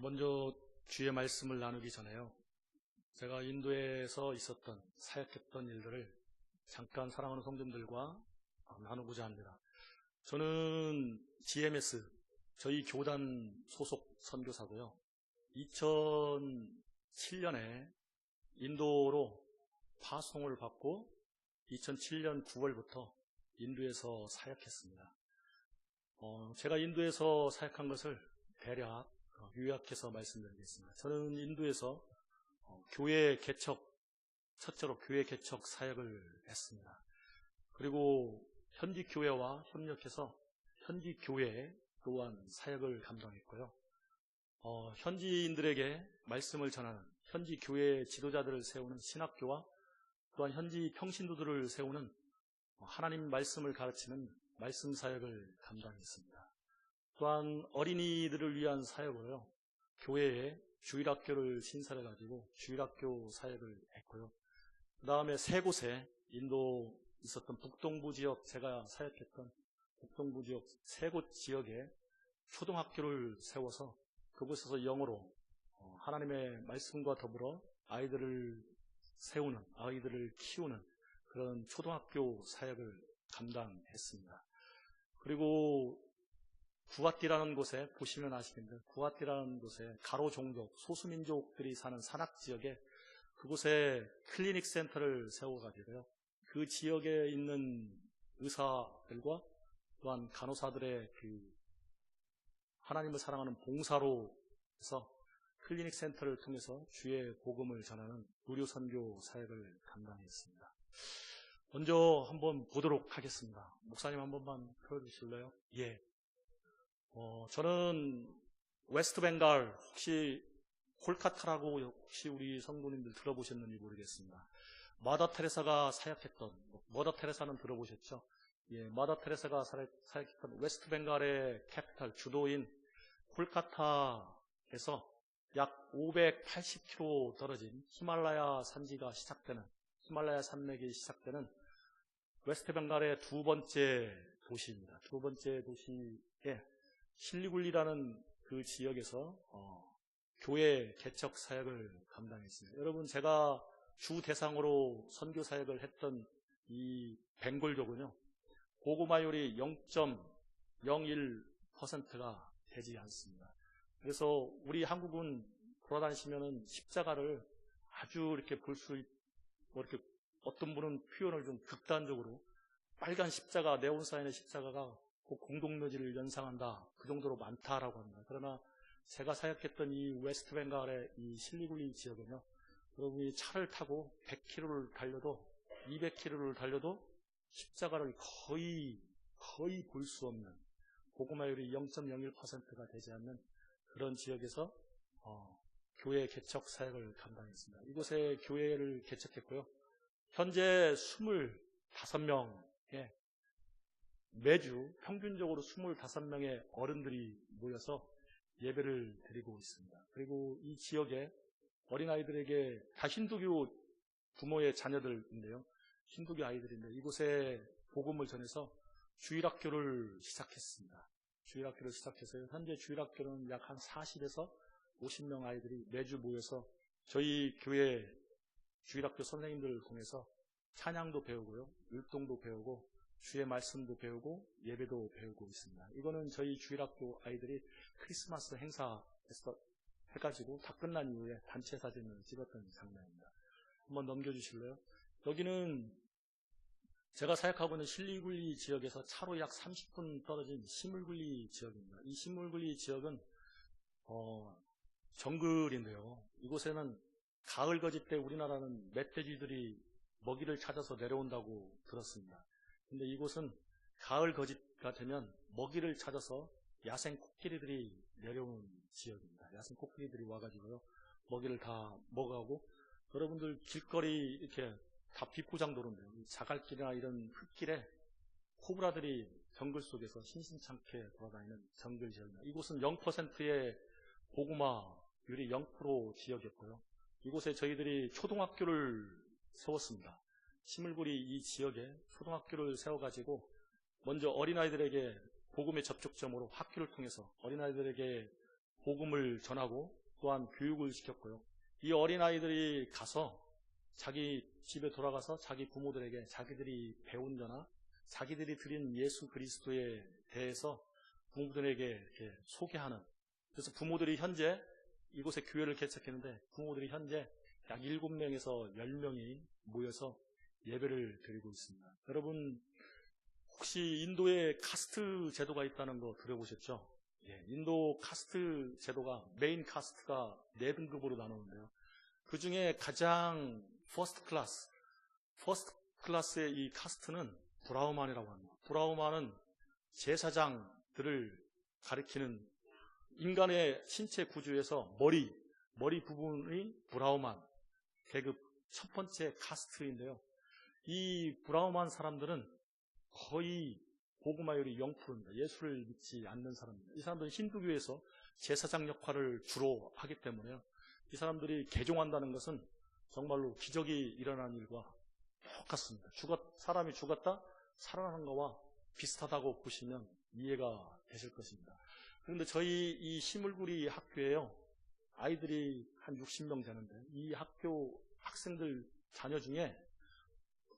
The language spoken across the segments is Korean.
먼저 주의 말씀을 나누기 전에요. 제가 인도에서 있었던 사역했던 일들을 잠깐 사랑하는 성도님들과 나누고자 합니다. 저는 GMS, 저희 교단 소속 선교사고요. 2007년에 인도로 파송을 받고 2007년 9월부터 인도에서 사역했습니다. 제가 인도에서 사역한 것을 대략 요약해서 말씀드리겠습니다. 저는 인도에서 교회 개척, 첫째로 교회 개척 사역을 했습니다. 그리고 현지 교회와 협력해서 현지 교회 또한 사역을 감당했고요. 현지인들에게 말씀을 전하는 현지 교회 지도자들을 세우는 신학교와 또한 현지 평신도들을 세우는 하나님 말씀을 가르치는 말씀 사역을 감당했습니다. 또한 어린이들을 위한 사역으로요, 교회에 주일학교를 신설해가지고 주일학교 사역을 했고요. 그 다음에 세 곳에 인도 있었던 북동부 지역, 제가 사역했던 북동부 지역 세 곳 지역에 초등학교를 세워서 그곳에서 영어로 하나님의 말씀과 더불어 아이들을 세우는, 아이들을 키우는 그런 초등학교 사역을 감당했습니다. 그리고 구아티라는 곳에 보시면 아시겠는데, 구아티라는 곳에 가로 종족, 소수민족들이 사는 산악지역에 그곳에 클리닉 센터를 세워가지고요, 그 지역에 있는 의사들과 또한 간호사들의 하나님을 사랑하는 봉사로 해서 클리닉 센터를 통해서 주의 복음을 전하는 의료선교 사역을 감당했습니다. 먼저 한번 보도록 하겠습니다. 목사님 한 번만 틀어주실래요? 예. 저는 웨스트 벵갈, 혹시 콜카타라고 혹시 우리 성도님들 들어보셨는지 모르겠습니다. 마더 테레사가 사역했던, 마더 테레사는 들어보셨죠? 예, 마더 테레사가 사역했던 웨스트 벵갈의 캐피탈, 주도인 콜카타에서 약 580km 떨어진 히말라야 산지가 시작되는, 히말라야 산맥이 시작되는 웨스트 벵갈의 두 번째 도시입니다. 두 번째 도시에 실리굴리라는 그 지역에서 교회 개척 사역을 감당했습니다. 여러분, 제가 주 대상으로 선교 사역을 했던 이 벵골족은요, 고구마율이 0.01%가 되지 않습니다. 그래서 우리 한국은 돌아다니시면은 십자가를 아주 이렇게 볼 수 있고, 이렇게 어떤 분은 표현을 좀 극단적으로 빨간 십자가, 네온사인의 십자가가 그 공동묘지를 연상한다, 그 정도로 많다라고 합니다. 그러나 제가 사역했던 이 웨스트 벵갈의 이 실리굴리 지역은요, 여러분이 차를 타고 100km를 달려도 200km를 달려도 십자가를 거의 볼 수 없는, 고구마율이 0.01%가 되지 않는 그런 지역에서 교회 개척 사역을 감당했습니다. 이곳에 교회를 개척했고요. 현재 25명의 매주 평균적으로 25명의 어른들이 모여서 예배를 드리고 있습니다. 그리고 이 지역에 어린아이들에게 다 힌두교 부모의 자녀들인데요, 힌두교 아이들인데 이곳에 복음을 전해서 주일학교를 시작했습니다. 주일학교를 시작해서 현재 주일학교는 약 한 40에서 50명 아이들이 매주 모여서 저희 교회 주일학교 선생님들을 통해서 찬양도 배우고요, 율동도 배우고 주의 말씀도 배우고 예배도 배우고 있습니다. 이거는 저희 주일학교 아이들이 크리스마스 행사 해가지고 다 끝난 이후에 단체 사진을 찍었던 장면입니다. 한번 넘겨주실래요? 여기는 제가 사역하고 있는 실리굴리 지역에서 차로 약 30분 떨어진 시물굴리 지역입니다. 이 시물굴리 지역은 정글인데요, 이곳에는 가을 거짓 때 우리나라는 멧돼지들이 먹이를 찾아서 내려온다고 들었습니다. 근데 이곳은 가을 거짓가 되면 먹이를 찾아서 야생 코끼리들이 내려오는 지역입니다. 야생 코끼리들이 와가지고요, 먹이를 다 먹어가고, 여러분들 길거리 이렇게 다 비포장도로인데요, 자갈길이나 이런 흙길에 코브라들이 정글 속에서 신신찮게 돌아다니는 정글 지역입니다. 이곳은 0%의 고구마율이 0% 지역이었고요. 이곳에 저희들이 초등학교를 세웠습니다. 시물구리 이 지역에 초등학교를 세워가지고 먼저 어린아이들에게 복음의 접촉점으로 학교를 통해서 어린아이들에게 복음을 전하고 또한 교육을 시켰고요. 이 어린아이들이 가서 자기 집에 돌아가서 자기 부모들에게 자기들이 배운 거나 자기들이 드린 예수 그리스도에 대해서 부모들에게 이렇게 소개하는, 그래서 부모들이 현재 이곳에 교회를 개척했는데 부모들이 현재 약 7명에서 10명이 모여서 예배를 드리고 있습니다. 여러분 혹시 인도에 카스트 제도가 있다는 거 들어보셨죠? 예, 인도 카스트 제도가 메인 카스트가 4등급으로 나누는데요. 그 중에 가장 퍼스트 클래스의 이 카스트는 브라흐만이라고 합니다. 브라흐만은 제사장들을 가리키는, 인간의 신체 구조에서 머리 부분이 브라흐만 계급 첫 번째 카스트인데요. 이 브라흐만 사람들은 거의 복음화율이 0%입니다. 예수를 믿지 않는 사람입니다. 이 사람들은 힌두교에서 제사장 역할을 주로 하기 때문에요. 이 사람들이 개종한다는 것은 정말로 기적이 일어나는 일과 똑같습니다. 사람이 죽었다 살아나는 것과 비슷하다고 보시면 이해가 되실 것입니다. 그런데 저희 이 시물구리 학교에요, 아이들이 한 60명 되는데 이 학교 학생들 자녀 중에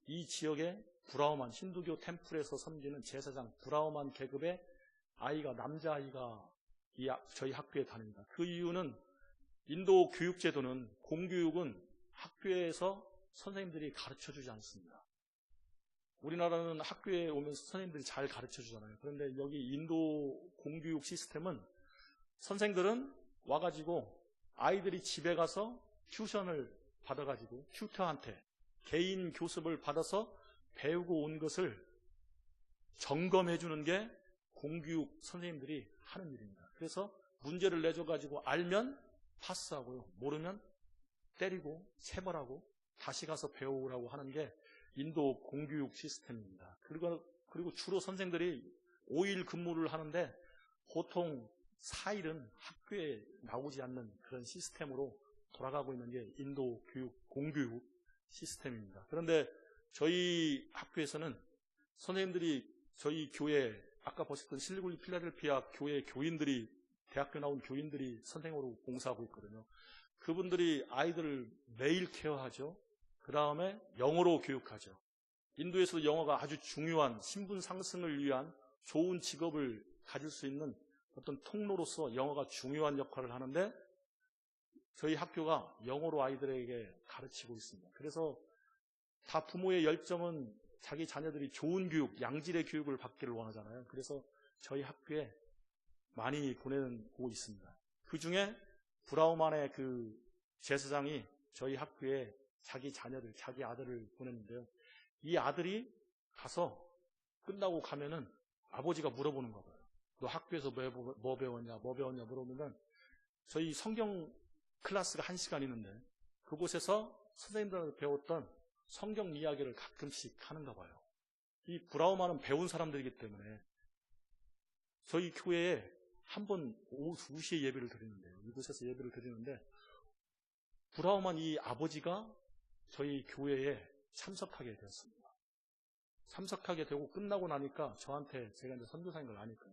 이 지역에 브라흐만 힌두교 템플에서 섬기는 제사장 브라흐만 계급의 아이가, 남자아이가 저희 학교에 다닙니다. 그 이유는 인도 교육제도는, 공교육은 학교에서 선생님들이 가르쳐주지 않습니다. 우리나라는 학교에 오면 선생님들이 잘 가르쳐주잖아요. 그런데 여기 인도 공교육 시스템은 선생들은 와가지고 아이들이 집에 가서 튜션을 받아가지고 튜터한테 개인 교습을 받아서 배우고 온 것을 점검해 주는 게 공교육 선생님들이 하는 일입니다. 그래서 문제를 내줘가지고 알면 파스하고요, 모르면 때리고 체벌하고 다시 가서 배우라고 하는 게 인도 공교육 시스템입니다. 그리고 주로 선생들이 5일 근무를 하는데 보통 4일은 학교에 나오지 않는 그런 시스템으로 돌아가고 있는 게 인도 공교육 시스템입니다. 그런데 저희 학교에서는 선생님들이 저희 교회, 아까 보셨던 실리굴리 필라델피아 교회 교인들이, 대학교 나온 교인들이 선생으로 봉사하고 있거든요. 그분들이 아이들을 매일 케어하죠. 그 다음에 영어로 교육하죠. 인도에서도 영어가 아주 중요한 신분 상승을 위한 좋은 직업을 가질 수 있는 어떤 통로로서 영어가 중요한 역할을 하는데 저희 학교가 영어로 아이들에게 가르치고 있습니다. 그래서 다 부모의 열정은 자기 자녀들이 좋은 교육, 양질의 교육을 받기를 원하잖아요. 그래서 저희 학교에 많이 보내고 있습니다. 그 중에 브라흐만의 그 제사장이 저희 학교에 자기 자녀들, 자기 아들을 보냈는데요. 이 아들이 가서 끝나고 가면은 아버지가 물어보는 거예요. 너 학교에서 뭐 배웠냐 물어보면 저희 성경 클래스가 1시간 있는데 그곳에서 선생님들한테 배웠던 성경 이야기를 가끔씩 하는가 봐요. 이 브라흐만은 배운 사람들이기 때문에 저희 교회에 한 번 오후 2시에 예배를 드리는데요. 이곳에서 예배를 드리는데 브라흐만 이 아버지가 저희 교회에 참석하게 되었습니다. 참석하게 되고 끝나고 나니까 저한테, 제가 이제 선교사인 걸 아니까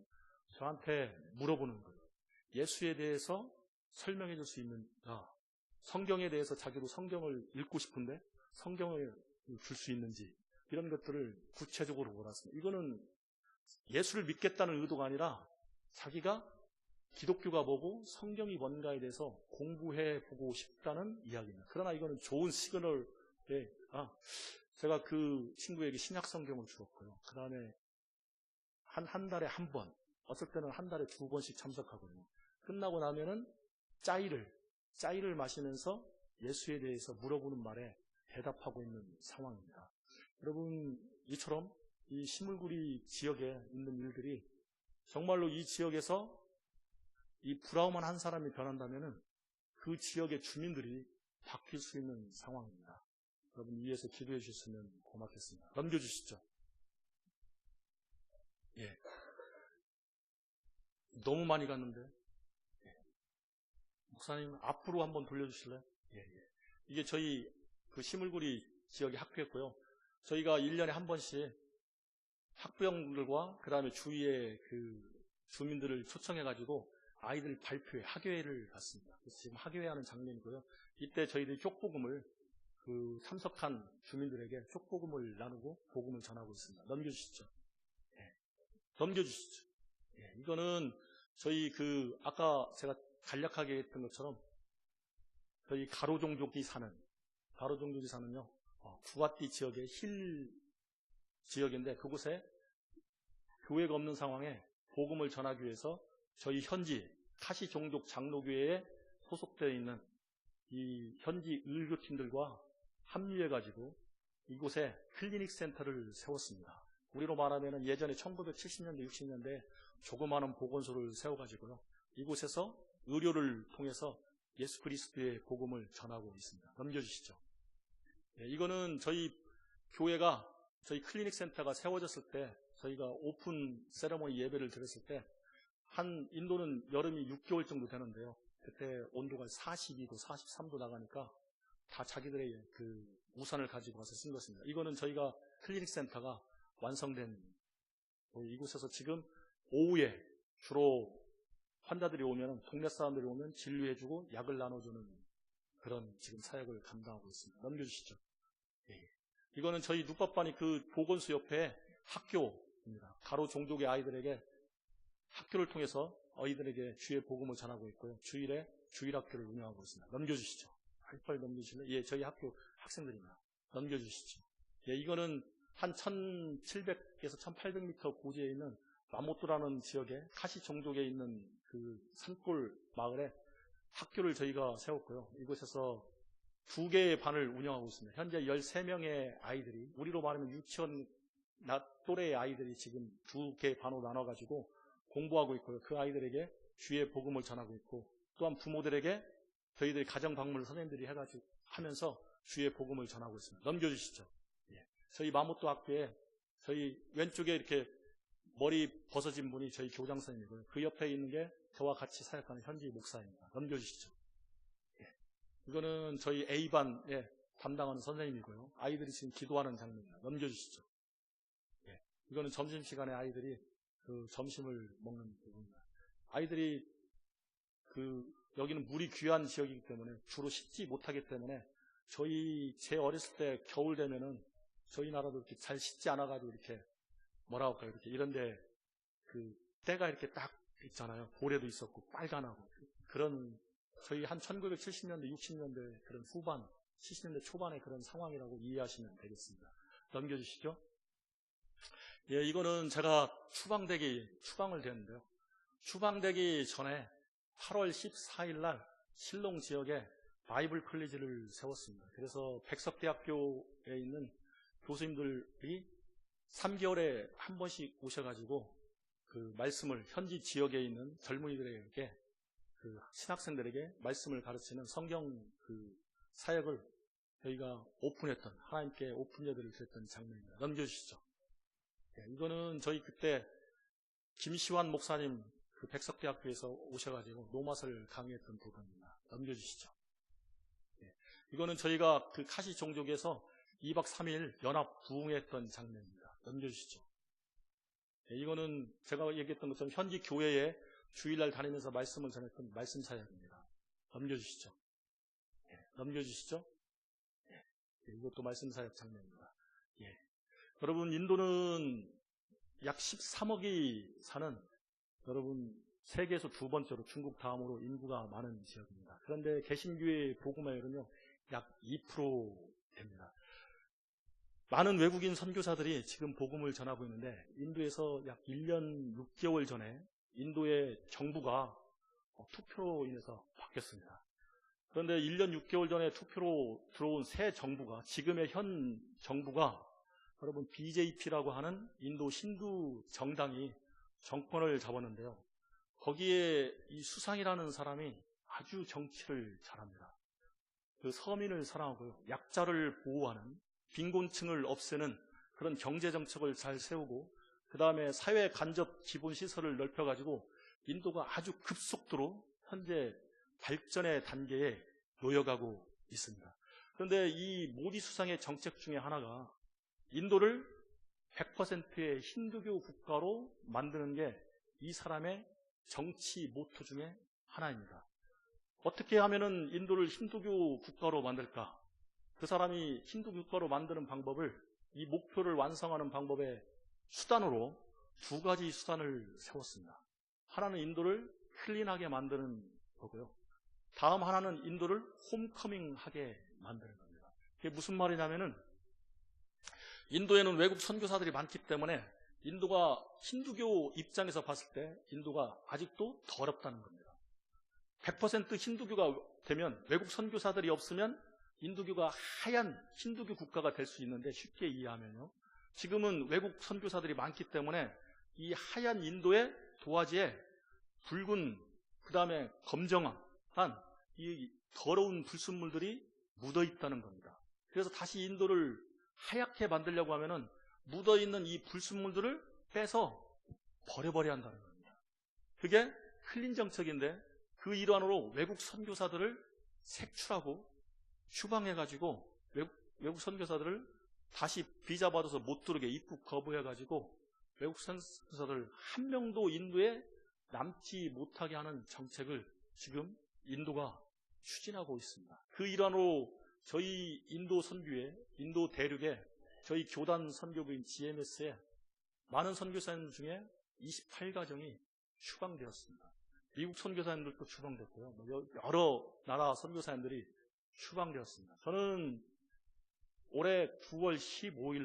저한테 물어보는 거예요. 예수에 대해서 설명해 줄 수 있는가? 성경에 대해서 자기도 성경을 읽고 싶은데 성경을 줄 수 있는지, 이런 것들을 구체적으로 몰았습니다. 이거는 예수를 믿겠다는 의도가 아니라 자기가 기독교가 뭐고 성경이 뭔가에 대해서 공부해 보고 싶다는 이야기입니다. 그러나 이거는 좋은 시그널에, 제가 그 친구에게 신약 성경을 주었고요. 그 다음에 한 달에 한 번, 어떨 때는 한 달에 2번씩 참석하거든요. 끝나고 나면은 짜이를 마시면서 예수에 대해서 물어보는 말에 대답하고 있는 상황입니다. 여러분, 이처럼 이 시물구리 지역에 있는 일들이 정말로 이 지역에서 이 브라흐만 한 사람이 변한다면은 그 지역의 주민들이 바뀔 수 있는 상황입니다. 여러분, 위에서 기도해 주셨으면 고맙겠습니다. 넘겨주시죠. 예. 너무 많이 갔는데. 예. 목사님, 앞으로 한번 돌려주실래요? 예. 이게 저희 그 시물구리 지역의 학교였고요. 저희가 1년에 한 번씩 학부형들과 그 다음에 주위의 그 주민들을 초청해가지고 아이들 발표회, 학예회를 갔습니다. 그래서 지금 학예회하는 장면이고요. 이때 저희들이 쪽복음을 참석한 주민들에게 쪽복음을 나누고 복음을 전하고 있습니다. 넘겨주시죠. 예. 넘겨주시죠. 예. 이거는 저희 아까 제가 간략하게 했던 것처럼 저희 가로종족이 사는요, 구와띠 지역의 힐 지역인데 그곳에 교회가 없는 상황에 복음을 전하기 위해서 저희 현지 카시종족 장로교회에 소속되어 있는 이 현지 의료팀들과 합류해가지고 이곳에 클리닉 센터를 세웠습니다. 우리로 말하면 예전에 1970년대, 60년대 조그마한 보건소를 세워가지고요. 이곳에서 의료를 통해서 예수 그리스도의 복음을 전하고 있습니다. 넘겨주시죠. 네, 이거는 저희 교회가 저희 클리닉 센터가 세워졌을 때 저희가 오픈 세레모니 예배를 드렸을 때 인도는 여름이 6개월 정도 되는데요. 그때 온도가 42도, 43도 나가니까 다 자기들의 우산을 가지고 와서 쓴 것입니다. 이거는 저희가 클리닉 센터가 완성된 이곳에서 지금 오후에 주로 환자들이 오면 동네 사람들이 오면 진료해주고 약을 나눠주는 그런 지금 사역을 감당하고 있습니다. 넘겨주시죠. 예. 이거는 저희 눕밥반이 보건소 옆에 학교입니다. 가로 종족의 아이들에게 학교를 통해서 아이들에게 주의 복음을 전하고 있고요. 주일에 주일학교를 운영하고 있습니다. 넘겨주시죠. 빨리 넘겨주시면 예, 저희 학교 학생들입니다. 넘겨주시죠. 예, 이거는 한 1700에서 1800m 고지에 있는 마모토라는 지역에 카시 종족에 있는 산골 마을에 학교를 저희가 세웠고요. 이곳에서 2개의 반을 운영하고 있습니다. 현재 13명의 아이들이, 우리로 말하면 유치원 또래의 아이들이 지금 2개의 반으로 나눠가지고 공부하고 있고요. 그 아이들에게 주의 복음을 전하고 있고, 또한 부모들에게 저희들이 가정방문을 선생님들이 해가지고 하면서 주의 복음을 전하고 있습니다. 넘겨주시죠. 예. 저희 마모토 학교에 저희 왼쪽에 이렇게 머리 벗어진 분이 저희 교장 선생님이고요. 그 옆에 있는 게 저와 같이 사역하는 현지 목사입니다. 넘겨주시죠. 예. 이거는 저희 A반에 담당하는 선생님이고요. 아이들이 지금 기도하는 장면입니다. 넘겨주시죠. 예. 이거는 점심시간에 아이들이 점심을 먹는 부분입니다. 아이들이 여기는 물이 귀한 지역이기 때문에 주로 씻지 못하기 때문에 제 어렸을 때 겨울 되면은 저희 나라도 이렇게 잘 씻지 않아가지고 이렇게 뭐라고 할까요? 이렇게 이런데 때가 이렇게 딱 있잖아요. 고래도 있었고 빨간하고 그런 저희 한 1970년대, 60년대 그런 후반, 70년대 초반의 그런 상황이라고 이해하시면 되겠습니다. 넘겨주시죠. 예, 이거는 제가 추방을 됐는데요. 추방되기 전에 8월 14일 날 실롱 지역에 바이블 컬리지를 세웠습니다. 그래서 백석대학교에 있는 교수님들이 3개월에 한 번씩 오셔가지고 말씀을 현지 지역에 있는 젊은이들에게 신학생들에게 말씀을 가르치는 성경 사역을 저희가 오픈했던, 하나님께 오픈 예배를 드렸던 장면입니다. 넘겨주시죠. 예, 이거는 저희 그때 김시환 목사님 백석대학교에서 오셔가지고 노맛을 강의했던 부분입니다. 넘겨주시죠. 예, 이거는 저희가 카시 종족에서 2박 3일 연합 부흥했던 장면입니다. 넘겨주시죠. 예, 이거는 제가 얘기했던 것처럼 현지 교회에 주일날 다니면서 말씀을 전했던 말씀 사역입니다. 넘겨주시죠. 예, 넘겨주시죠. 예, 이것도 말씀 사역 장면입니다. 예. 여러분, 인도는 약 13억이 사는, 여러분, 세계에서 2번째로 중국 다음으로 인구가 많은 지역입니다. 그런데 개신교의 복음화율은요, 약 2% 됩니다. 많은 외국인 선교사들이 지금 복음을 전하고 있는데, 인도에서 약 1년 6개월 전에 인도의 정부가 투표로 인해서 바뀌었습니다. 그런데 1년 6개월 전에 투표로 들어온 새 정부가, 지금의 현 정부가 여러분 BJP라고 하는 인도 신두 정당이 정권을 잡았는데요. 거기에 이 수상이라는 사람이 아주 정치를 잘합니다. 서민을 사랑하고요. 약자를 보호하는, 빈곤층을 없애는 그런 경제정책을 잘 세우고, 그 다음에 사회 간접 기본시설을 넓혀가지고 인도가 아주 급속도로 현재 발전의 단계에 놓여가고 있습니다. 그런데 이 모디 수상의 정책 중에 하나가 인도를 100%의 힌두교 국가로 만드는 게 이 사람의 정치 모토 중에 하나입니다. 어떻게 하면은 인도를 힌두교 국가로 만들까? 그 사람이 힌두교 국가로 만드는 방법을, 이 목표를 완성하는 방법의 수단으로 두 가지 수단을 세웠습니다. 하나는 인도를 클린하게 만드는 거고요. 다음 하나는 인도를 홈커밍하게 만드는 겁니다. 그게 무슨 말이냐면은, 인도에는 외국 선교사들이 많기 때문에 인도가 힌두교 입장에서 봤을 때 인도가 아직도 더럽다는 겁니다. 100% 힌두교가 되면, 외국 선교사들이 없으면 인도교가 하얀 힌두교 국가가 될 수 있는데, 쉽게 이해하면요, 지금은 외국 선교사들이 많기 때문에 이 하얀 인도의 도화지에 붉은, 그 다음에 검정한 이 더러운 불순물들이 묻어 있다는 겁니다. 그래서 다시 인도를 하얗게 만들려고 하면은 묻어있는 이 불순물들을 빼서 버려버려야 한다는 겁니다. 그게 클린 정책인데, 그 일환으로 외국 선교사들을 색출하고 휴방해가지고 외국 선교사들을 다시 비자 받아서 못 들어오게 입국 거부해가지고 외국 선교사들 한 명도 인도에 남지 못하게 하는 정책을 지금 인도가 추진하고 있습니다. 그 일환으로 저희 인도 선교회, 인도 대륙에 저희 교단 선교부인 GMS에 많은 선교사님 중에 28가정이 휴방되었습니다. 미국 선교사님들도 휴방됐고요. 여러 나라 선교사님들이 휴방되었습니다. 저는 올해 9월 15일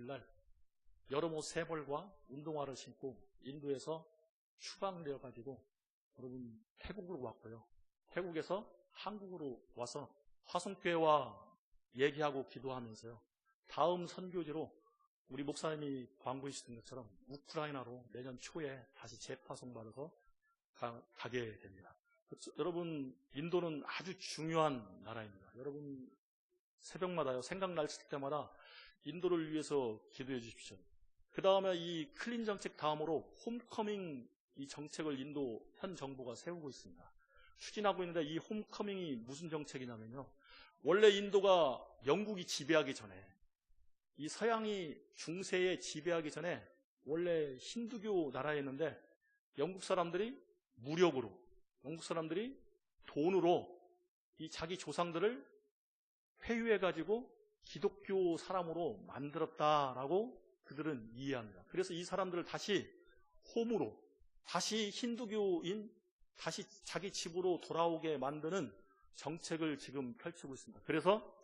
날 여름 옷 3벌과 운동화를 신고 인도에서 휴방되어 가지고 여러분 태국으로 왔고요. 태국에서 한국으로 와서 화성교회와 얘기하고 기도하면서요, 다음 선교지로 우리 목사님이 광고해 주신 것처럼 우크라이나로 내년 초에 다시 재파송받아서 가게 됩니다. 여러분, 인도는 아주 중요한 나라입니다. 여러분 새벽마다요, 생각날 때마다 인도를 위해서 기도해 주십시오. 그 다음에 이 클린 정책 다음으로 홈커밍, 이 정책을 인도 현 정부가 세우고 있습니다. 추진하고 있는데, 이 홈커밍이 무슨 정책이냐면요, 원래 인도가 영국이 지배하기 전에, 이 서양이 중세에 지배하기 전에 원래 힌두교 나라였는데, 영국 사람들이 무력으로, 영국 사람들이 돈으로 이 자기 조상들을 회유해가지고 기독교 사람으로 만들었다라고 그들은 이해합니다. 그래서 이 사람들을 다시 홈으로, 다시 힌두교인, 다시 자기 집으로 돌아오게 만드는 정책을 지금 펼치고 있습니다. 그래서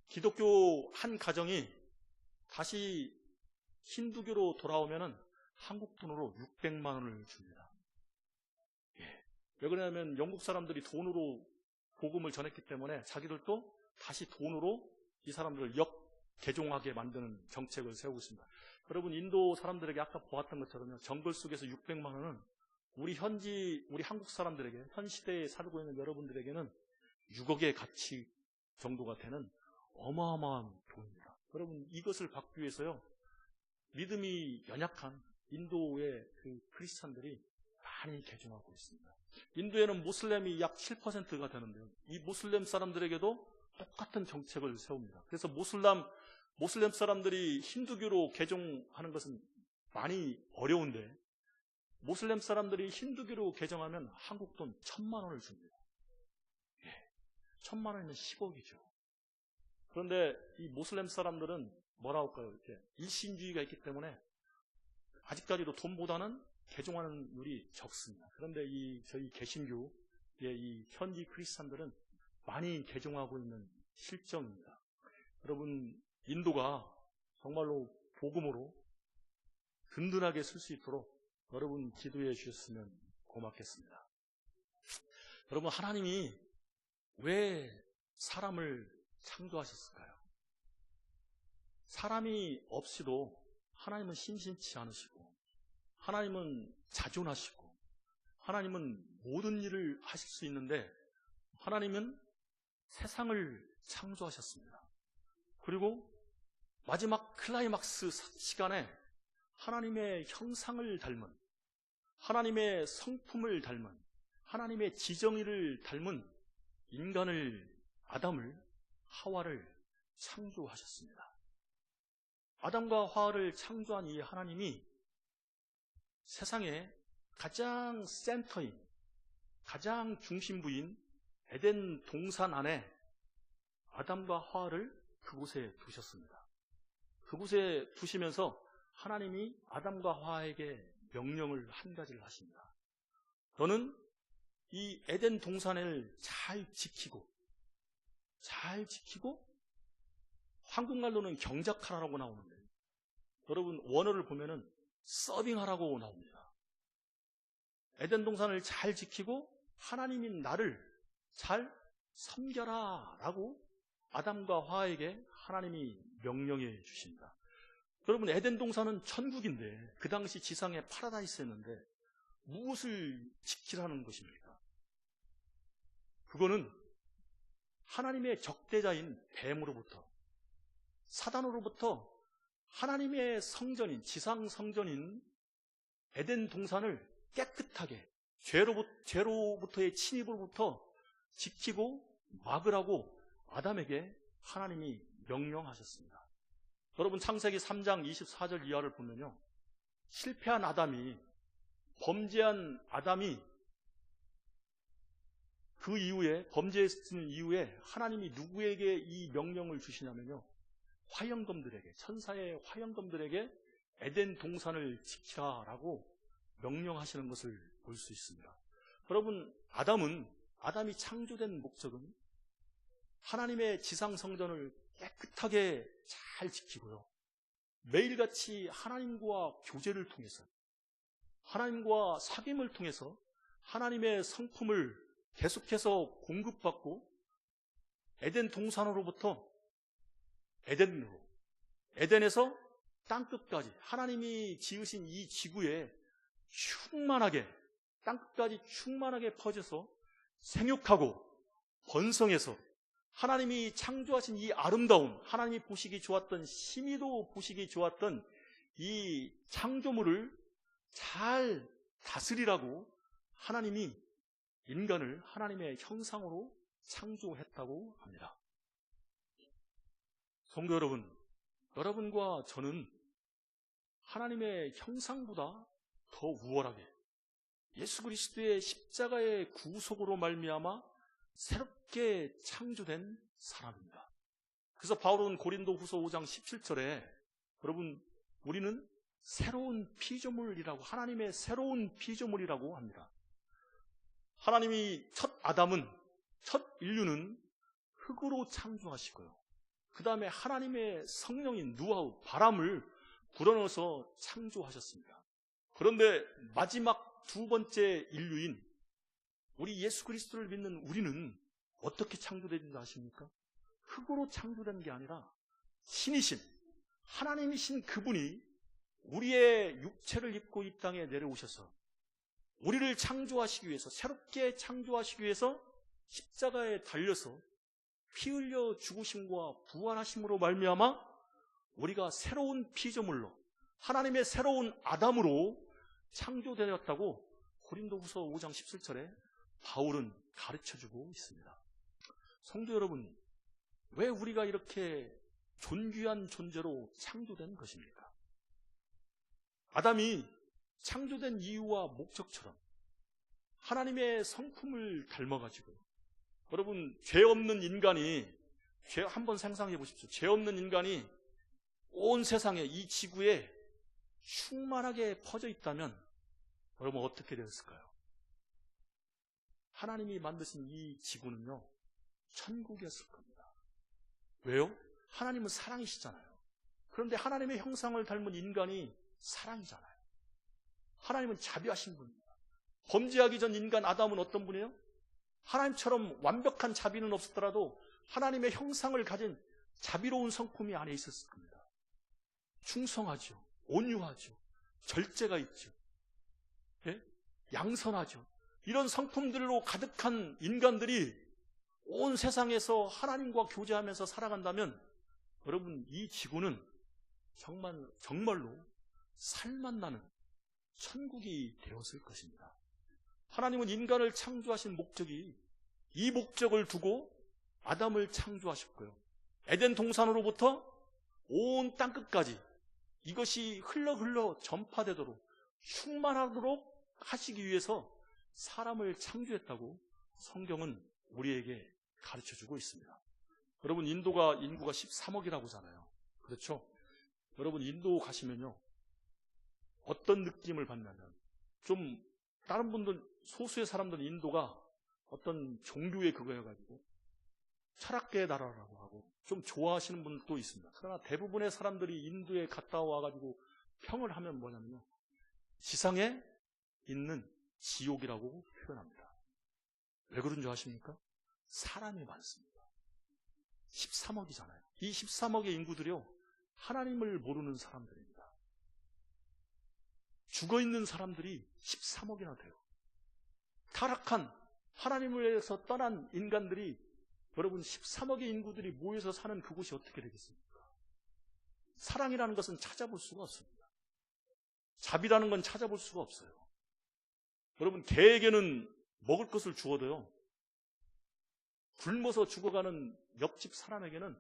기독교 한 가정이 다시 힌두교로 돌아오면은 한국 돈으로 600만 원을 줍니다. 왜 그러냐면 영국 사람들이 돈으로 복음을 전했기 때문에 자기들도 다시 돈으로 이 사람들을 역개종하게 만드는 정책을 세우고 있습니다. 여러분, 인도 사람들에게 아까 보았던 것처럼 정글 속에서 600만 원은 우리 한국 사람들에게, 현 시대에 살고 있는 여러분들에게는 6억의 가치 정도가 되는 어마어마한 돈입니다. 여러분, 이것을 받기 위해서요, 믿음이 연약한 인도의 그 크리스찬들이 많이 개종하고 있습니다. 인도에는 모슬렘이 약 7%가 되는데요, 이 모슬렘 사람들에게도 똑같은 정책을 세웁니다. 그래서 모슬렘 사람들이 힌두교로 개종하는 것은 많이 어려운데, 모슬렘 사람들이 힌두교로 개종하면 한국 돈 1,000만 원을 줍니다. 1,000만 원이면 10억이죠. 그런데 이 모슬렘 사람들은 뭐라고 할까요? 이렇게 일신주의가 있기 때문에 아직까지도 돈보다는 개종하는 율이 적습니다. 그런데 저희 개신교의 이 현지 크리스찬들은 많이 개종하고 있는 실정입니다. 여러분, 인도가 정말로 복음으로 든든하게 쓸 수 있도록 여러분 기도해 주셨으면 고맙겠습니다. 여러분, 하나님이 왜 사람을 창조하셨을까요? 사람이 없이도 하나님은 심심치 않으시고, 하나님은 자존하시고, 하나님은 모든 일을 하실 수 있는데, 하나님은 세상을 창조하셨습니다. 그리고 마지막 클라이막스 시간에 하나님의 형상을 닮은, 하나님의 성품을 닮은, 하나님의 지정의를 닮은 인간을, 아담을, 하와를 창조하셨습니다. 아담과 하와를 창조한 이 하나님이 세상에 가장 센터인, 가장 중심부인 에덴 동산 안에 아담과 하와를 그곳에 두셨습니다. 그곳에 두시면서 하나님이 아담과 하와에게 명령을 한 가지를 하십니다. 너는 이 에덴 동산을 잘 지키고 한국말로는 경작하라고 나오는데 여러분 원어를 보면은 서빙하라고 나옵니다. 에덴 동산을 잘 지키고 하나님인 나를 잘 섬겨라 라고 아담과 하와에게 하나님이 명령해 주십니다. 여러분 에덴 동산은 천국인데 그 당시 지상에 파라다이스였는데 무엇을 지키라는 것입니까? 그거는 하나님의 적대자인 뱀으로부터, 사단으로부터 하나님의 성전인, 지상 성전인 에덴 동산을 깨끗하게 죄로부터의 침입으로부터 지키고 막으라고 아담에게 하나님이 명령하셨습니다. 여러분 창세기 3장 24절 이하를 보면요, 실패한 아담이, 범죄한 아담이 그 이후에, 범죄했을 이후에 하나님이 누구에게 이 명령을 주시냐면요, 화영검들에게, 천사의 화영검들에게 에덴 동산을 지키라라고 명령하시는 것을 볼 수 있습니다. 여러분 아담이 창조된 목적은 하나님의 지상 성전을 깨끗하게 잘 지키고요, 매일같이 하나님과 교제를 통해서, 하나님과 사귐을 통해서 하나님의 성품을 계속해서 공급받고 에덴 동산으로부터 에덴에서 땅끝까지 하나님이 지으신 이 지구에 충만하게, 땅끝까지 충만하게 퍼져서 생육하고 번성해서 하나님이 창조하신 이 아름다운, 하나님이 보시기 좋았던, 심히도 보시기 좋았던 이 창조물을 잘 다스리라고 하나님이 인간을 하나님의 형상으로 창조했다고 합니다. 성도 여러분, 여러분과 저는 하나님의 형상보다 더 우월하게 예수 그리스도의 십자가의 구속으로 말미암아 새롭게 창조된 사람입니다. 그래서 바울은 고린도후서 5장 17절에 여러분, 우리는 새로운 피조물이라고, 하나님의 새로운 피조물이라고 합니다. 하나님이 첫 인류는 흙으로 창조하시고요, 그 다음에 하나님의 성령인 누아우, 바람을 불어넣어서 창조하셨습니다. 그런데 마지막 두 번째 인류인 우리 예수 그리스도를 믿는 우리는 어떻게 창조된지 아십니까? 흙으로 창조된 게 아니라 신이신, 하나님이신 그분이 우리의 육체를 입고 이 땅에 내려오셔서 우리를 창조하시기 위해서, 새롭게 창조하시기 위해서 십자가에 달려서 피 흘려 죽으심과 부활하심으로 말미암아 우리가 새로운 피조물로, 하나님의 새로운 아담으로 창조되었다고 고린도후서 5장 17절에 바울은 가르쳐주고 있습니다. 성도 여러분, 왜 우리가 이렇게 존귀한 존재로 창조된 것입니까? 아담이 창조된 이유와 목적처럼 하나님의 성품을 닮아가지고, 여러분, 죄 없는 인간이, 한번 상상해 보십시오. 죄 없는 인간이 온 세상에, 이 지구에 충만하게 퍼져 있다면 여러분 어떻게 되었을까요? 하나님이 만드신 이 지구는요, 천국이었을 겁니다. 왜요? 하나님은 사랑이시잖아요. 그런데 하나님의 형상을 닮은 인간이 사랑이잖아요. 하나님은 자비하신 분입니다. 범죄하기 전 인간 아담은 어떤 분이에요? 하나님처럼 완벽한 자비는 없었더라도 하나님의 형상을 가진 자비로운 성품이 안에 있었을 겁니다. 충성하죠, 온유하죠, 절제가 있죠, 예? 양선하죠. 이런 성품들로 가득한 인간들이 온 세상에서 하나님과 교제하면서 살아간다면 여러분, 이 지구는 정말로 살만 나는 천국이 되었을 것입니다. 하나님은 인간을 창조하신 목적이, 이 목적을 두고 아담을 창조하셨고요, 에덴 동산으로부터 온 땅끝까지 이것이 흘러 전파되도록, 충만하도록 하시기 위해서 사람을 창조했다고 성경은 우리에게 가르쳐주고 있습니다. 여러분, 인도가 인구가 13억이라고 하잖아요. 그렇죠? 여러분, 인도 가시면요, 어떤 느낌을 받냐면, 좀 다른 분들, 소수의 사람들은 인도가 어떤 종교의 그거여가지고 철학계의 나라라고 하고 좀 좋아하시는 분도 있습니다. 그러나 대부분의 사람들이 인도에 갔다 와가지고 평을 하면 뭐냐면요, 지상에 있는 지옥이라고 표현합니다. 왜 그런 줄 아십니까? 사람이 많습니다. 13억이잖아요. 이 13억의 인구들이요, 하나님을 모르는 사람들입니다. 죽어있는 사람들이 13억이나 돼요. 타락한 하나님을 위해서 떠난 인간들이, 여러분, 13억의 인구들이 모여서 사는 그곳이 어떻게 되겠습니까? 사랑이라는 것은 찾아볼 수가 없습니다. 자비라는 건 찾아볼 수가 없어요. 여러분, 개에게는 먹을 것을 주어도요, 굶어서 죽어가는 옆집 사람에게는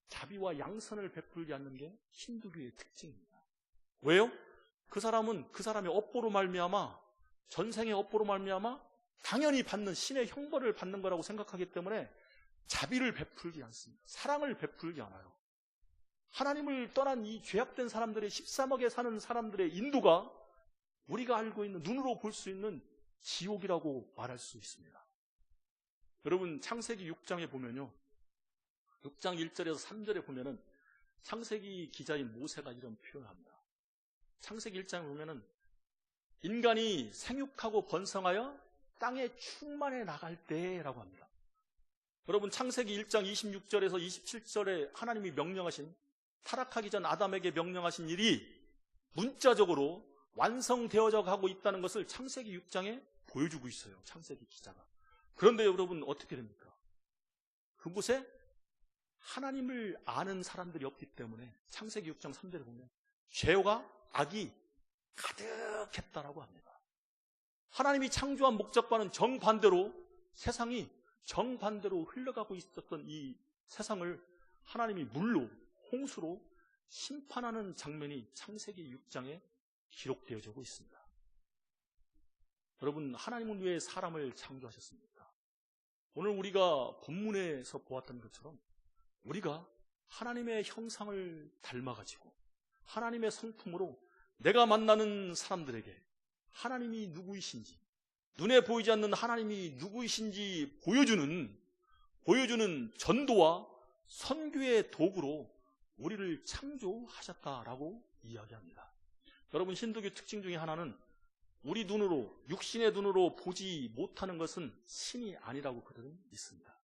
자비와 양선을 베풀지 않는 게 힌두교의 특징입니다. 왜요? 그 사람은 그 사람의 업보로 말미암아, 전생의 업보로 말미암아 당연히 받는 신의 형벌을 받는 거라고 생각하기 때문에 자비를 베풀지 않습니다. 사랑을 베풀지 않아요. 하나님을 떠난 이 죄악된 사람들의, 13억에 사는 사람들의 인도가 우리가 알고 있는, 눈으로 볼 수 있는 지옥이라고 말할 수 있습니다. 여러분, 창세기 6장에 보면요, 6장 1절에서 3절에 보면은 창세기 기자인 모세가 이런 표현을 합니다. 창세기 1장에 보면은 인간이 생육하고 번성하여 땅에 충만해 나갈 때라고 합니다. 여러분, 창세기 1장 26절에서 27절에 하나님이 명령하신, 타락하기 전 아담에게 명령하신 일이 문자적으로 완성되어져 가고 있다는 것을 창세기 6장에 보여주고 있어요, 창세기 기자가. 그런데 여러분, 어떻게 됩니까? 그곳에 하나님을 아는 사람들이 없기 때문에 창세기 6장 3절에 보면 죄와 악이 가득했다라고 합니다. 하나님이 창조한 목적과는 정반대로, 세상이 정반대로 흘러가고 있었던 이 세상을 하나님이 물로, 홍수로 심판하는 장면이 창세기 6장에 기록되어지고 있습니다. 여러분, 하나님은 왜 사람을 창조하셨습니까? 오늘 우리가 본문에서 보았던 것처럼 우리가 하나님의 형상을 닮아가지고 하나님의 성품으로 내가 만나는 사람들에게 하나님이 누구이신지, 눈에 보이지 않는 하나님이 누구이신지 보여주는 전도와 선교의 도구로 우리를 창조하셨다라고 이야기합니다. 여러분, 힌두교 특징 중에 하나는 우리 눈으로, 육신의 눈으로 보지 못하는 것은 신이 아니라고 그들은 믿습니다.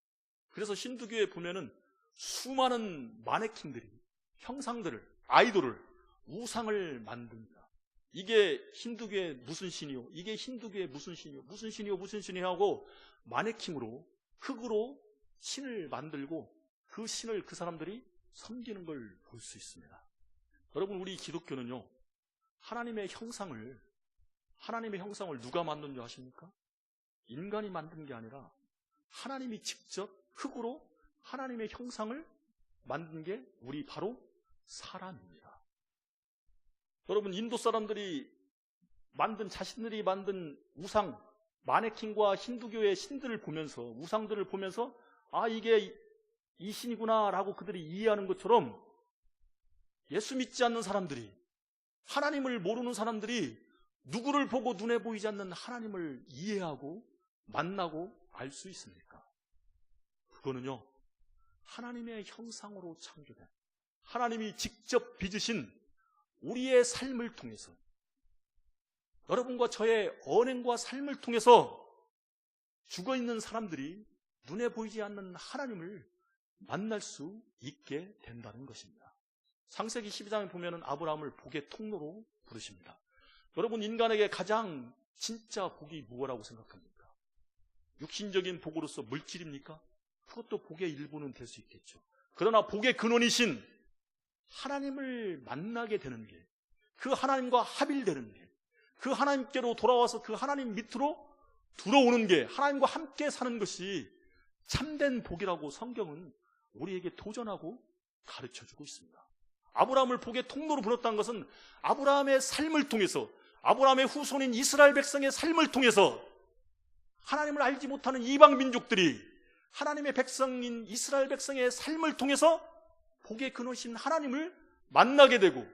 그래서 힌두교에 보면은 수많은 마네킹들이 형상들을, 아이돌을, 우상을 만듭니다. 이게 힌두교의 무슨 신이요? 이게 힌두교의 무슨 신이요? 무슨 신이요? 무슨 신이요? 하고 마네킹으로, 흙으로 신을 만들고 그 신을 그 사람들이 섬기는 걸 볼 수 있습니다. 여러분, 우리 기독교는요, 하나님의 형상을 누가 만든 줄 아십니까? 인간이 만든 게 아니라 하나님이 직접 흙으로 하나님의 형상을 만든 게 우리 바로 사람입니다. 여러분, 인도 사람들이 자신들이 만든 우상, 마네킹과 힌두교의 신들을 보면서, 우상들을 보면서, 아, 이게 이 신이구나 라고 그들이 이해하는 것처럼 예수 믿지 않는 사람들이, 하나님을 모르는 사람들이 누구를 보고 눈에 보이지 않는 하나님을 이해하고 만나고 알 수 있습니까? 그거는요, 하나님의 형상으로 창조된, 하나님이 직접 빚으신 우리의 삶을 통해서, 여러분과 저의 언행과 삶을 통해서 죽어있는 사람들이 눈에 보이지 않는 하나님을 만날 수 있게 된다는 것입니다. 창세기 12장에 보면 아브라함을 복의 통로로 부르십니다. 여러분, 인간에게 가장 진짜 복이 무엇이라고 생각합니까? 육신적인 복으로서 물질입니까? 그것도 복의 일부는 될 수 있겠죠. 그러나 복의 근원이신 하나님을 만나게 되는 게, 그 하나님과 합일되는 게, 그 하나님께로 돌아와서 그 하나님 밑으로 들어오는 게, 하나님과 함께 사는 것이 참된 복이라고 성경은 우리에게 도전하고 가르쳐주고 있습니다. 아브라함을 복의 통로로 불렀다는 것은 아브라함의 삶을 통해서, 아브라함의 후손인 이스라엘 백성의 삶을 통해서 하나님을 알지 못하는 이방 민족들이 하나님의 백성인 이스라엘 백성의 삶을 통해서 복의 근원이신 하나님을 만나게 되고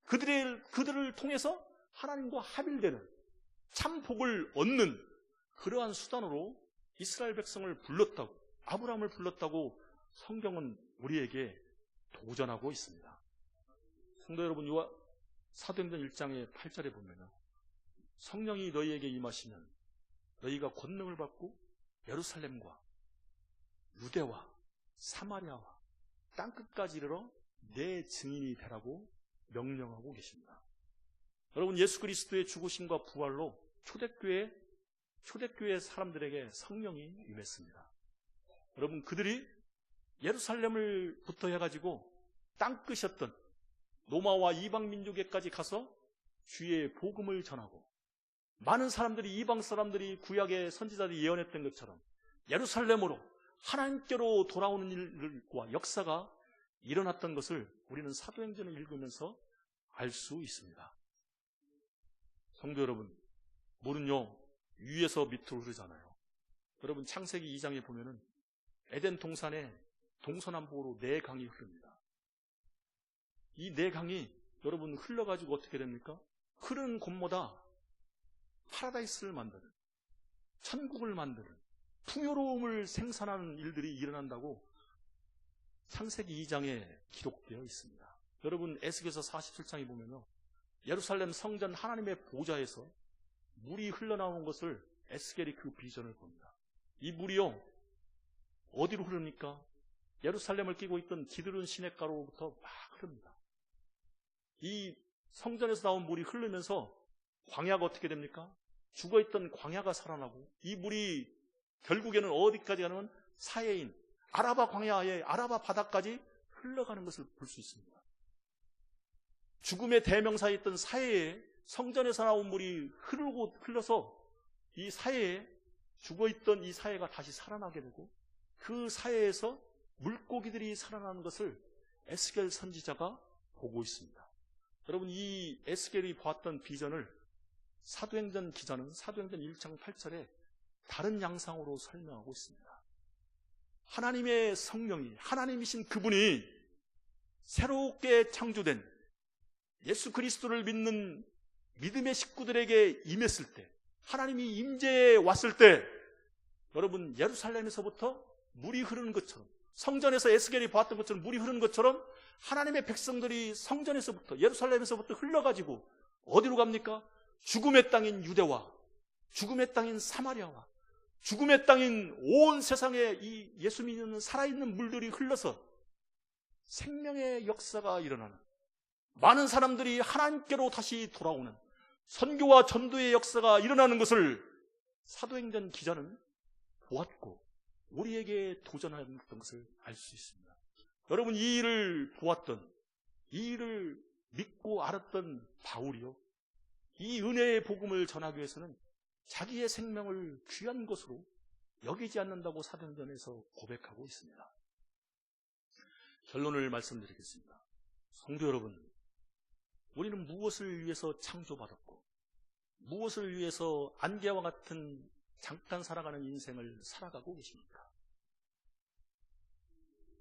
그들을 통해서 하나님과 합일되는 참 복을 얻는 그러한 수단으로 이스라엘 백성을 불렀다고, 아브라함을 불렀다고 성경은 우리에게 도전하고 있습니다. 성도 여러분, 사도행전 1장의 8절에 보면 성령이 너희에게 임하시면 너희가 권능을 받고 예루살렘과 유대와 사마리아와 땅끝까지 이르러 내 증인이 되라고 명령하고 계십니다. 여러분, 예수 그리스도의 죽으심과 부활로 초대교회 사람들에게 성령이 임했습니다. 여러분, 그들이 예루살렘을부터 해가지고 땅끝이었던 로마와 이방 민족에까지 가서 주의 복음을 전하고, 많은 사람들이, 이방 사람들이 구약의 선지자들이 예언했던 것처럼 예루살렘으로 하나님께로 돌아오는 일과 역사가 일어났던 것을 우리는 사도행전을 읽으면서 알 수 있습니다. 성도 여러분, 물은요 위에서 밑으로 흐르잖아요. 여러분, 창세기 2장에 보면은 에덴 동산에 동서남북으로 네 강이 흐릅니다. 이 네 강이 여러분 흘러가지고 어떻게 됩니까? 흐르는 곳마다 파라다이스를 만드는, 천국을 만드는, 풍요로움을 생산하는 일들이 일어난다고 창세기 2장에 기록되어 있습니다. 여러분, 에스겔서 47장에 보면요, 예루살렘 성전 하나님의 보좌에서 물이 흘러나오는 것을 에스겔이 그 비전을 봅니다. 이 물이요 어디로 흐릅니까? 예루살렘을 끼고 있던 기드론 시냇가로부터 막 흐릅니다. 이 성전에서 나온 물이 흐르면서 광야가 어떻게 됩니까? 죽어있던 광야가 살아나고, 이 물이 결국에는 어디까지 가냐면 사해인 아라바 광야의 아라바 바다까지 흘러가는 것을 볼 수 있습니다. 죽음의 대명사에 있던 사해에 성전에서 나온 물이 흘러서 이 사해에 죽어있던 이 사해가 다시 살아나게 되고, 그 사해에서 물고기들이 살아나는 것을 에스겔 선지자가 보고 있습니다. 여러분, 이 에스겔이 보았던 비전을 사도행전 기자는 사도행전 1장 8절에 다른 양상으로 설명하고 있습니다. 하나님의 성령이, 하나님이신 그분이 새롭게 창조된 예수 그리스도를 믿는 믿음의 식구들에게 임했을 때, 하나님이 임재해 왔을 때, 여러분, 예루살렘에서부터 물이 흐르는 것처럼, 성전에서 에스겔이 보았던 것처럼 물이 흐르는 것처럼 하나님의 백성들이 성전에서부터, 예루살렘에서부터 흘러가지고 어디로 갑니까? 죽음의 땅인 유대와 죽음의 땅인 사마리아와 죽음의 땅인 온 세상에 이 예수 믿는 살아있는 물들이 흘러서 생명의 역사가 일어나는, 많은 사람들이 하나님께로 다시 돌아오는 선교와 전도의 역사가 일어나는 것을 사도행전 기자는 보았고 우리에게 도전했던 것을 알 수 있습니다. 여러분, 이 일을 보았던, 이 일을 믿고 알았던 바울이요, 이 은혜의 복음을 전하기 위해서는 자기의 생명을 귀한 것으로 여기지 않는다고 사도행전에서 고백하고 있습니다. 결론을 말씀드리겠습니다. 성도 여러분, 우리는 무엇을 위해서 창조받았고 무엇을 위해서 안개와 같은 잠깐 살아가는 인생을 살아가고 계십니까?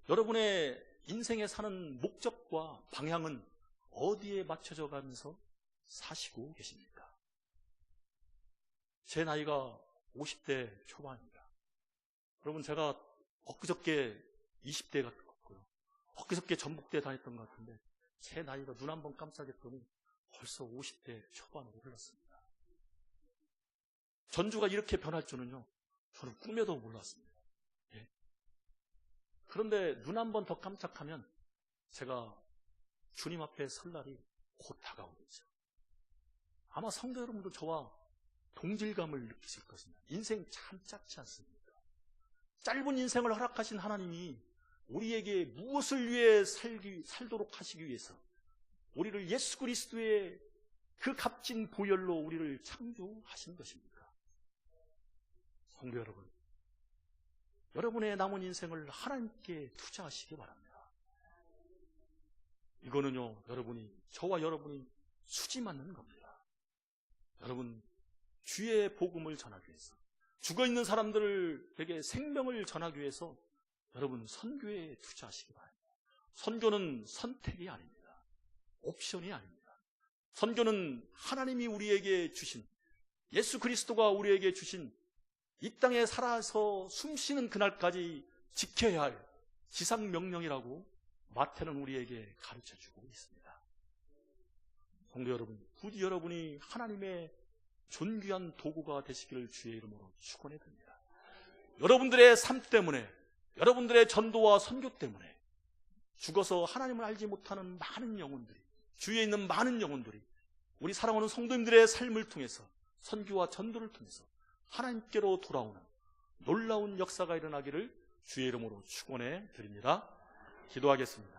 여러분의 인생에 사는 목적과 방향은 어디에 맞춰져 가면서 사시고 계십니까? 제 나이가 50대 초반입니다. 여러분, 제가 엊그저께 20대 같고요, 엊그저께 전북대 다녔던 것 같은데 제 나이가 눈 한번 깜짝했더니 벌써 50대 초반으로 흘렀습니다. 전주가 이렇게 변할 줄은요, 저는 꿈에도 몰랐습니다. 예. 그런데 눈 한 번 더 깜짝하면 제가 주님 앞에 설 날이 곧 다가오겠죠. 아마 성도 여러분도 저와 동질감을 느끼실 것입니다. 인생 참 짧지 않습니까? 짧은 인생을 허락하신 하나님이 우리에게 무엇을 위해 살도록 하시기 위해서 우리를 예수 그리스도의 그 값진 보혈로 우리를 창조하신 것입니까? 성도 여러분, 여러분의 남은 인생을 하나님께 투자하시기 바랍니다. 이거는요, 저와 여러분이 수지 맞는 겁니다. 여러분, 주의 복음을 전하기 위해서, 죽어있는 사람들에게 생명을 전하기 위해서 여러분 선교에 투자하시기 바랍니다. 선교는 선택이 아닙니다. 옵션이 아닙니다. 선교는 하나님이 우리에게 주신, 예수 그리스도가 우리에게 주신 이 땅에 살아서 숨쉬는 그날까지 지켜야 할 지상명령이라고 마태는 우리에게 가르쳐주고 있습니다. 성도 여러분, 부디 여러분이 하나님의 존귀한 도구가 되시기를 주의 이름으로 축원해 드립니다. 여러분들의 삶 때문에, 여러분들의 전도와 선교 때문에 죽어서 하나님을 알지 못하는 많은 영혼들이, 주위에 있는 많은 영혼들이 우리 사랑하는 성도님들의 삶을 통해서, 선교와 전도를 통해서 하나님께로 돌아오는 놀라운 역사가 일어나기를 주의 이름으로 축원해 드립니다. 기도하겠습니다.